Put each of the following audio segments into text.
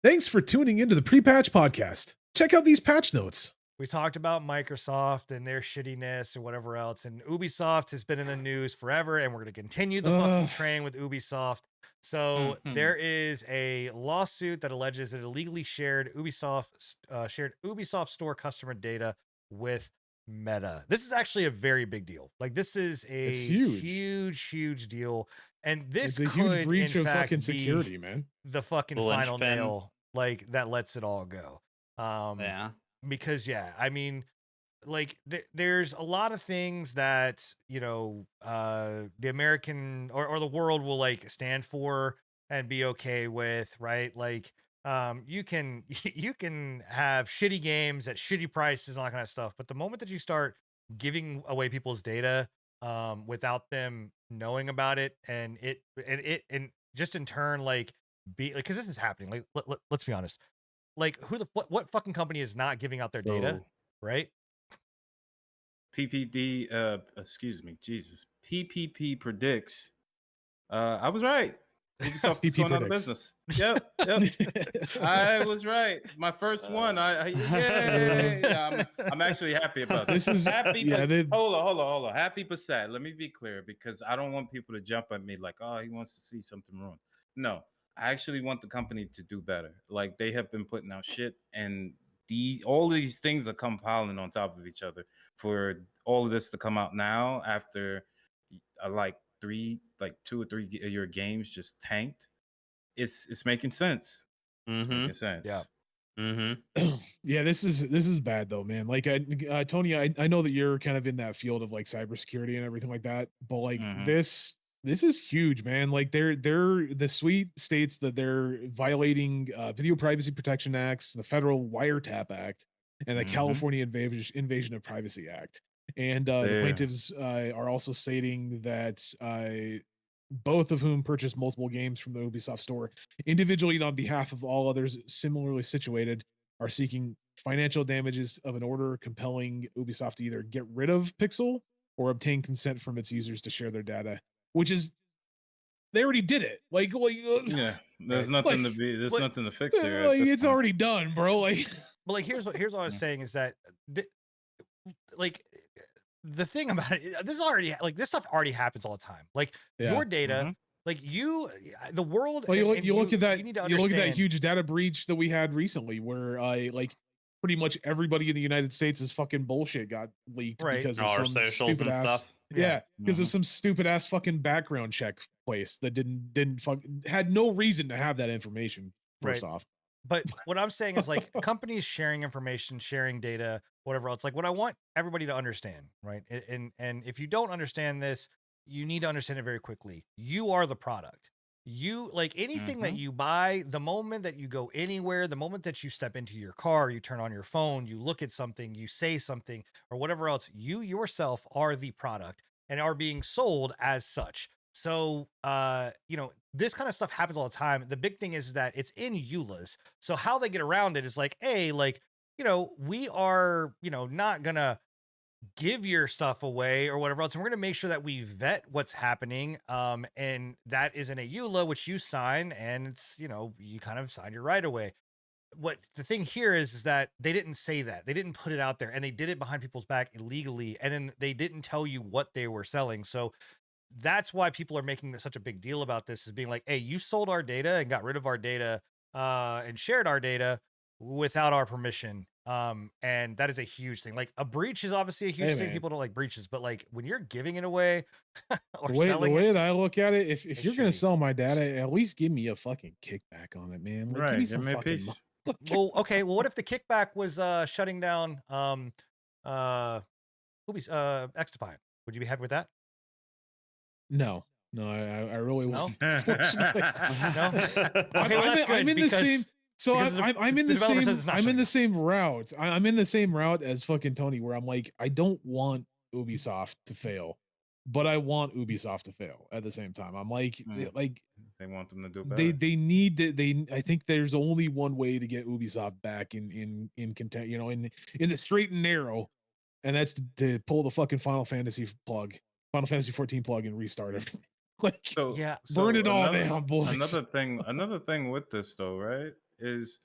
Thanks for tuning into the Pre-Patch Podcast. Check out these patch notes. We talked about Microsoft and their shittiness and whatever else, and Ubisoft has been in the news forever, and we're going to continue the fucking train with Ubisoft. So there is a lawsuit that alleges that it illegally shared Ubisoft store customer data with Meta. This is actually a very big deal. Like, this is a huge deal, and this It's a could, huge breach in of fact, fucking security, man. the fucking The final linchpin. nail, like, that lets it all go. Yeah. Because I mean, like, there's a lot of things that, you know, the American or the world will like stand for and be okay with, right? Like, you can you can have shitty games at shitty prices and all that kind of stuff, but the moment that you start giving away people's data without them knowing about it, and just in turn, like, be like, because this is happening, like, let's be honest, like, what fucking company is not giving out their data, right? PPP predicts. I was right. Ubisoft is PP going out of predicts. business. Yep. I was right. My first one. Yay! I'm actually happy about this. This is happy. Hold on. Happy but sad. Let me be clear, because I don't want people to jump at me like, oh, he wants to see something wrong. No, I actually want the company to do better. Like, they have been putting out shit, and all these things are compiling on top of each other for all of this to come out now after like 2 or 3 year games just tanked. It's making sense. Making sense. Yeah. Yeah, this is bad though, man. Like, Tony, I know that you're kind of in that field of like cybersecurity and everything like that, but like this is huge, man. Like, the suite states that they're violating Video Privacy Protection Acts, the Federal Wiretap Act, and the California Invasion of Privacy Act. And the plaintiffs are also stating that both of whom purchased multiple games from the Ubisoft store individually and on behalf of all others similarly situated, are seeking financial damages of an order compelling Ubisoft to either get rid of Pixel or obtain consent from its users to share their data, which is, they already did it. Like, yeah, there's nothing nothing to fix there. Like, it's already done, bro. Like, but like, here's what I was saying is that like, the thing about it, this stuff already happens all the time. Like, your data, like, the world. Well, you look at that. You need to you look at that understand. huge data breach that we had recently, where like pretty much everybody in the United States' fucking bullshit got leaked because of Our some socials stupid and ass stuff. Yeah, because of some stupid ass fucking background check place that had no reason to have that information. First off. But what I'm saying is, like, companies sharing information, sharing data, whatever else. Like, what I want everybody to understand, right? And if you don't understand this, you need to understand it very quickly. You are the product. You, like, anything that you buy, the moment that you go anywhere, the moment that you step into your car, you turn on your phone, you look at something, you say something, or whatever else, you yourself are the product and are being sold as such. So, you know, this kind of stuff happens all the time. The big thing is that it's in EULAs. So how they get around it is like, hey, like, you know, we are, you know, not gonna give your stuff away or whatever else. And we're gonna make sure that we vet what's happening. And that is in a EULA, which you sign, and it's, you know, you kind of sign your right away. What the thing here is that they didn't say that. They didn't put it out there, and they did it behind people's back illegally. And then they didn't tell you what they were selling. So that's why people are making such a big deal about this, is being like, hey, you sold our data and got rid of our data and shared our data without our permission. And that is a huge thing. Like, a breach is obviously a huge thing. People don't like breaches, but like, when you're giving it away or selling the way it, that I look at it, if you're gonna sell my data, at least give me a fucking kickback on it, man. Like, give me some fucking well, okay. Well, what if the kickback was shutting down X-Define? Would you be happy with that? No, I really won't. No? Unfortunately. No? Okay, well, that's good. I'm in the same. So I'm in the developer says it's same. not I'm in shutting the same route. I'm in the same route as fucking Tony, where I'm like, I don't want Ubisoft to fail, but I want Ubisoft to fail at the same time. I'm like, they want them to do better. They need to. I think there's only one way to get Ubisoft back in content. You know, in the straight and narrow, and that's to pull the fucking Final Fantasy 14 plug, and restart everything. Like, burn it all down, boys. Another thing with this though, right, is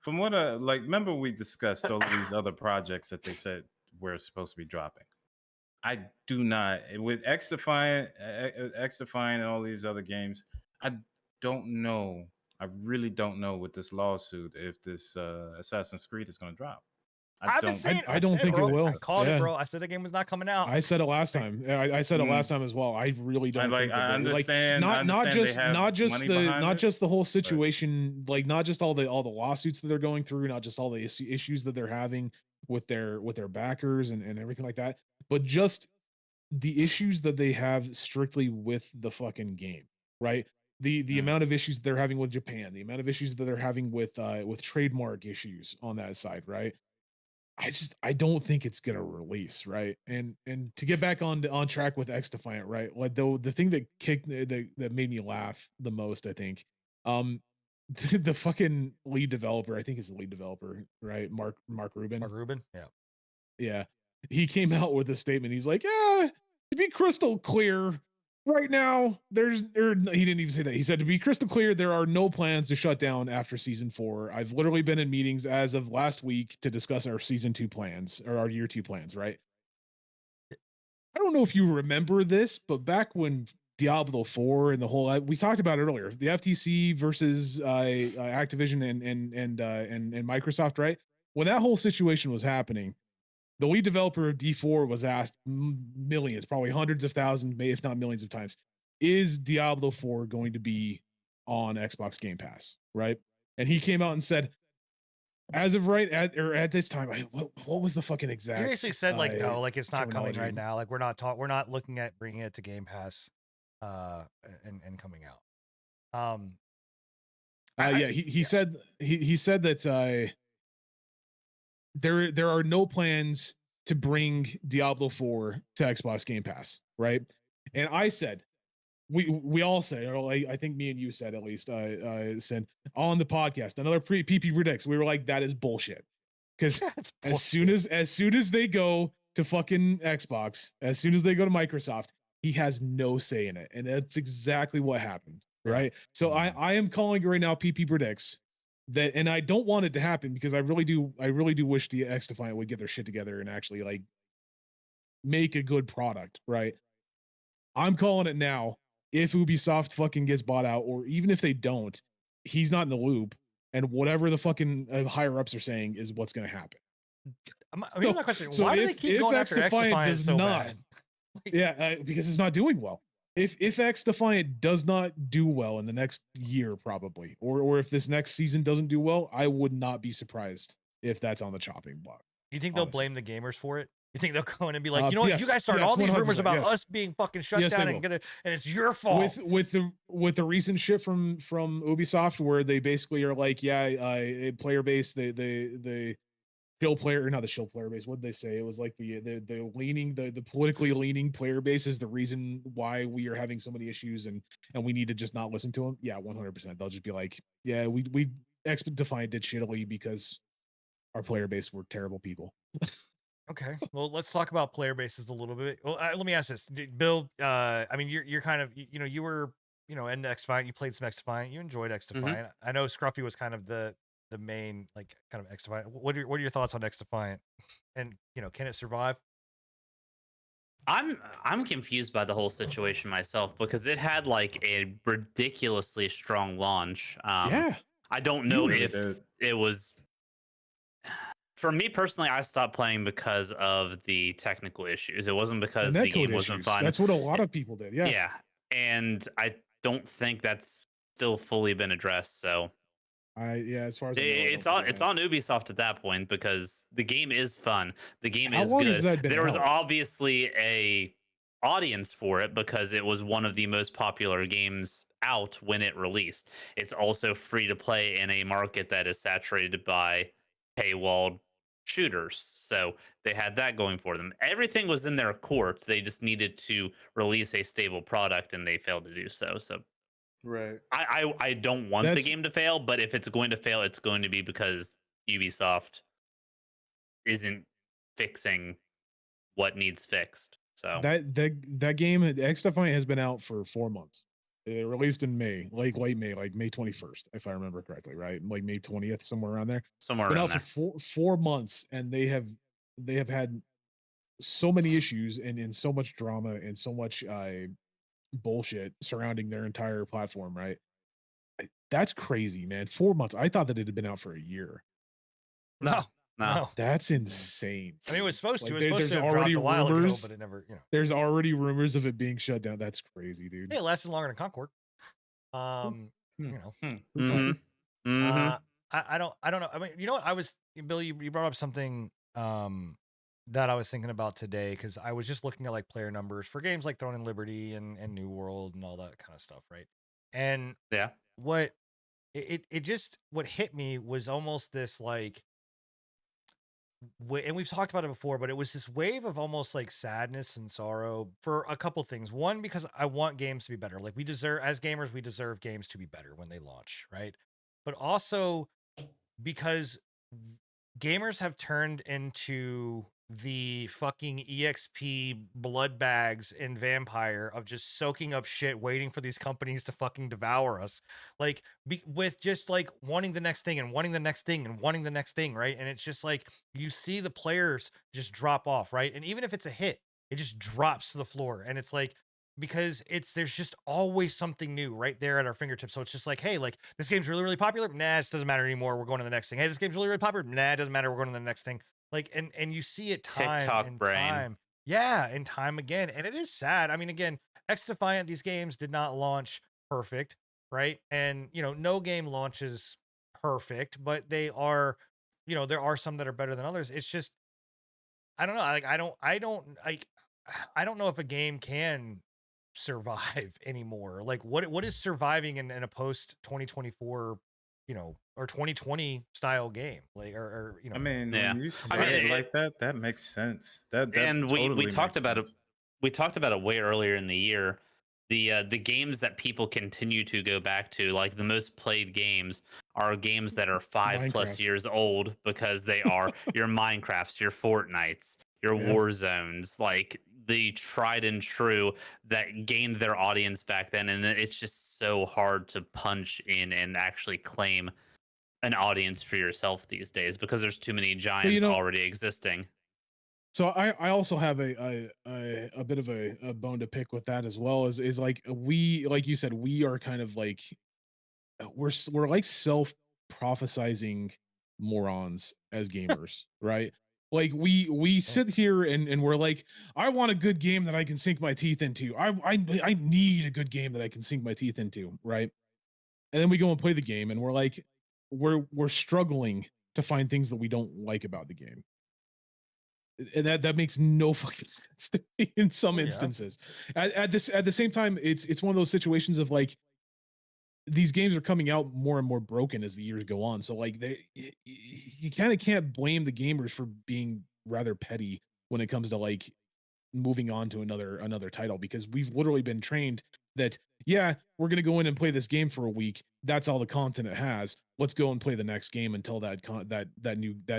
from what like remember we discussed all of these other projects that they said were supposed to be dropping. I do not with X Defiant, and all these other games. I don't know. I really don't know with this lawsuit if this Assassin's Creed is going to drop. I I've been don't. saying, I I've don't said, think it bro, I will. called it, Yeah. bro. I said the game was not coming out. I said it last Like, time. I said it last time as well. I really don't think that I like understand. I understand they have money behind not it, just the whole but situation, like not just all the lawsuits that they're going through, not just all the issues that they're having with their backers and everything like that, but just the issues that they have strictly with the fucking game, right? The mm, amount of issues they're having with Japan, the amount of issues that they're having with trademark issues on that side, right? I don't think it's gonna release, right? And to get back on track with X Defiant, right? Like the thing that that made me laugh the most, I think, um, the fucking lead developer, I think it's the lead developer, right? Mark Mark Rubin. Rubin, yeah. Yeah. He came out with a statement. He's like, "Yeah, to be crystal clear, right now, there's or he didn't even say that. He said to be crystal clear, there are no plans to shut down after season 4. I've literally been in meetings as of last week to discuss our season 2 plans or our year 2 plans, right? I don't know if you remember this, but back when Diablo 4 and the whole we talked about it earlier, the FTC versus Activision and Microsoft, right? When that whole situation was happening, the lead developer of D4 was asked millions, probably hundreds of thousands, if not millions of times, is Diablo 4 going to be on Xbox Game Pass, right? And he came out and said, as of right at this time, what was the fucking He exact basically said, like, no, like it's not coming right terminology? now. Like we're not looking at bringing it to Game Pass, uh, and coming out. Um, I Yeah, he yeah, said he said that there are no plans to bring Diablo 4 to Xbox Game Pass, right? And I said, we all said, or like, I think me and you said at least, said on the podcast, another PP predicts. We were like, that is bullshit. Because it's bullshit. as soon as they go to fucking Xbox, as soon as they go to Microsoft, he has no say in it, and that's exactly what happened, Yeah. right? So Mhm. I am calling right now. PP predicts that, and I don't want it to happen because I really do wish the X Defiant would get their shit together and actually like make a good product, right? I'm calling it now. If Ubisoft fucking gets bought out, or even if they don't, he's not in the loop, and whatever the fucking higher ups are saying is what's going to happen. Here's my question: So why do they keep if going X after X Defiant Defiant does so not, bad? Like, yeah, because it's not doing well. If X Defiant does not do well in the next year, probably, or if this next season doesn't do well, I would not be surprised if that's on the chopping block. you think they'll Honestly, blame the gamers for it? You think they'll go in and be like, you know what, you yes, guys started yes, all these rumors 100%, about yes, us being fucking shut yes, they down and will. and it's your fault. With the recent shit from Ubisoft where they basically are like, yeah, player base, the shill player, or not the shill player base. What did they say? It was like the politically leaning player base is the reason why we are having so many issues, and we need to just not listen to them. Yeah, 100%. They'll just be like, yeah, we X Defiant did shittily because our player base were terrible people. Okay, well, let's talk about player bases a little bit. Well, let me ask this, Bill. I mean, you're kind of you know you were in X Defiant. You played some X Defiant. You enjoyed X hmm Defiant. I know Scruffy was kind of the main like kind of X Defiant. What are your thoughts on X Defiant? And can it survive? I'm confused by the whole situation myself because it had like a ridiculously strong launch. Yeah, I don't it know huge. really if did. it was for me personally. I stopped playing because of the technical issues. It wasn't The because the netcode game wasn't issues. fun. That's what a lot of people did. Yeah, Yeah, and I don't think that's still fully been addressed. So yeah. As far as I know, I don't think it it's has. on Ubisoft at that point because the game is fun. The game How is long has good. that been There was out? obviously a audience for it because it was one of the most popular games out when it released. It's also free to play in a market that is saturated by paywalled shooters. So they had that going for them. Everything was in their court. They just needed to release a stable product and they failed to do so. So Right. I don't want the That's game to fail, but if it's going to fail, it's going to be because Ubisoft isn't fixing what needs fixed. So that game X Defiant has been out for 4 months. It released in May, like late May, like May 21st, if I remember correctly, right? Like May 20th, somewhere around there. Somewhere Been around out for there. four months, and they have had so many issues and so much drama and so much bullshit surrounding their entire platform, right? That's crazy, man. 4 months. I thought that it had been out for a year. No, No, no. no. That's insane. I mean, it was supposed to. Like It was supposed there's to have dropped already a while ago, rumors. but it never, you know. There's already rumors of it being shut down. That's crazy, dude. Hey, it lasted longer than Concord. Hmm. You know. Who told Mm-hmm. you? Mm-hmm. I don't know. I mean, you know what? I was Bill, you brought up something that I was thinking about today because I was just looking at like player numbers for games like Throne and Liberty and New World and all that kind of stuff, right? And Yeah. what it just what hit me was almost this like and we've talked about it before, but it was this wave of almost like sadness and sorrow for a couple things. One, because I want games to be better. Like we deserve, as gamers, we deserve games to be better when they launch, right? But also because gamers have turned into the fucking EXP blood bags in Vampire of just soaking up shit, waiting for these companies to fucking devour us. Like with just like wanting the next thing and wanting the next thing and wanting the next thing, right? And it's just like you see the players just drop off, right? And even if it's a hit, it just drops to the floor. And it's like, because there's just always something new right there at our fingertips. So it's just like, hey, like this game's really, really popular. Nah, it doesn't matter anymore. We're going to the next thing. Hey, this game's really, really popular. Nah, it doesn't matter. We're going to the next thing. Like, and you see it time TikTok and brain. time. Yeah, and time again. And it is sad. I mean, again, X Defiant, these games did not launch perfect, right? And you know, no game launches perfect, but they are, you know, there are some that are better than others. It's just, I don't know. Like, I don't know if a game can survive anymore. Like what is surviving in a post 2024, you know, or 2020 style game? Like or you I know, mean, Yeah. when you I say mean, it like that, that makes sense. That and we totally talked makes about it. sense. We talked about it way earlier in the year. The games that people continue to go back to, like the most played games, are games that are 5+ Minecraft. years old because they are your Minecrafts, your Fortnites, your Yeah. War Zones, like the tried and true that gained their audience back then. And it's just so hard to punch in and actually claim an audience for yourself these days because there's too many But you giants know, already existing. so I also have a bit of a bone to pick with that as well. Is like we, like you said, we are kind of like we're like self prophesizing morons as gamers, right? Like we sit thanks. here and we're like, I want a good game that I can sink my teeth into. I need a good game that I can sink my teeth into, right? And then we go and play the game, and we're like, we're struggling to find things that we don't like about the game, and that makes no fucking sense to me in some Oh yeah. instances. At the same time, it's one of those situations of like these games are coming out more and more broken as the years go on. So like you kind of can't blame the gamers for being rather petty when it comes to like moving on to another title, because we've literally been trained that yeah, we're going to go in and play this game for a week. That's all the content it has. Let's go and play the next game until that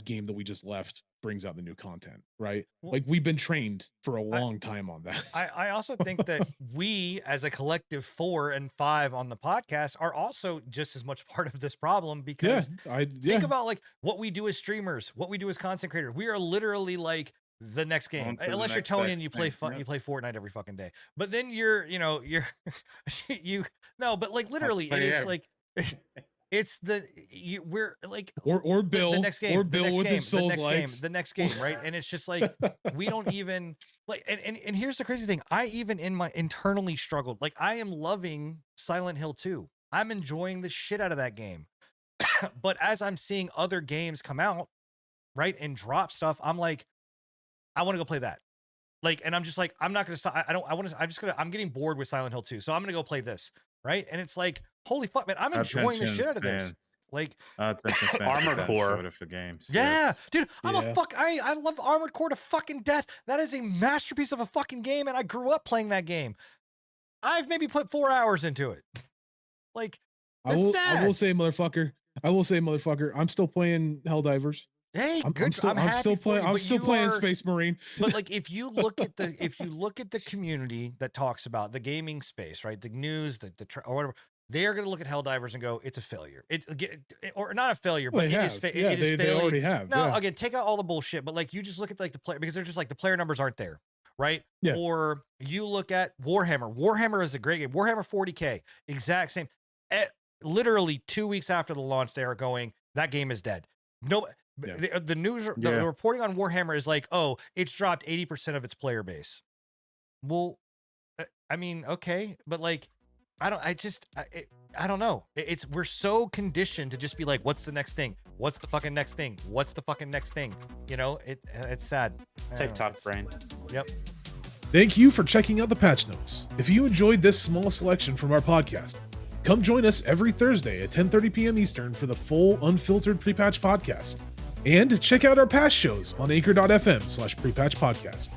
game that we just left brings out the new content, right? Well, Like we've been trained for a I, long time on that. I also think that we, as a collective 4 and 5 on the podcast, are also just as much part of this problem Yeah, because yeah. think about like what we do as streamers, what we do as content creators. We are literally like the next game, On to the unless you're next Tony best and you play thing. Yep. you play Fortnite every fucking day. But then you're, you know, you're you no, but like I literally, it play is every. like it's we're like Or the Bill, next or game, the Bill next with game, his the Souls next game, likes. the next game, right? And it's just like we don't even like and here's the crazy thing. I even in my internally struggled. Like I am loving Silent Hill 2. I'm enjoying the shit out of that game. But as I'm seeing other games come out, right, and drop stuff, I'm like, I want to go play that. Like, and I'm just like, I'm not gonna stop. I don't. I want to. I'm just gonna. I'm getting bored with Silent Hill 2, so I'm gonna go play this, right? And it's like, holy fuck, man, I'm enjoying the shit out of this. Like, Attention spans Armored are Core. shorter for games. yeah, Yes. dude, I'm a Yeah. fuck. I love Armored Core to fucking death. That is a masterpiece of a fucking game, and I grew up playing that game. I've maybe put 4 hours into it. Like, I that's will sad. say, motherfucker. I will say, motherfucker. I'm still playing Helldivers. Hey, I'm good. still I'm I'm happy still for playing you, I'm but still you playing are. Space Marine. But like, if you look at the community that talks about the gaming space, right? The news, or whatever, they are going to look at Helldivers and go, "It's a failure." Or not a failure, Well, but they have. Yeah, it is they failing. already have. Now, Yeah. again, take out all the bullshit, but like, you just look at like the player, because they're just like the player numbers aren't there, right? Yeah. Or you look at Warhammer. Warhammer is a great game. Warhammer 40K, exact same. Literally 2 weeks after the launch, they are going, that game is dead. No, Yeah. the news, the Yeah. reporting on Warhammer is like, oh, it's dropped 80% of its player base. Well, I mean, okay, but like, I don't know. We're so conditioned to just be like, what's the next thing? What's the fucking next thing? What's the fucking next thing? You know, it's sad. I don't know, TikTok brain. Yep. Thank you for checking out the patch notes. If you enjoyed this small selection from our podcast, come join us every Thursday at 10:30 p.m. Eastern for the full unfiltered pre-patch podcast. And check out our past shows on anchor.fm/prepatch podcast.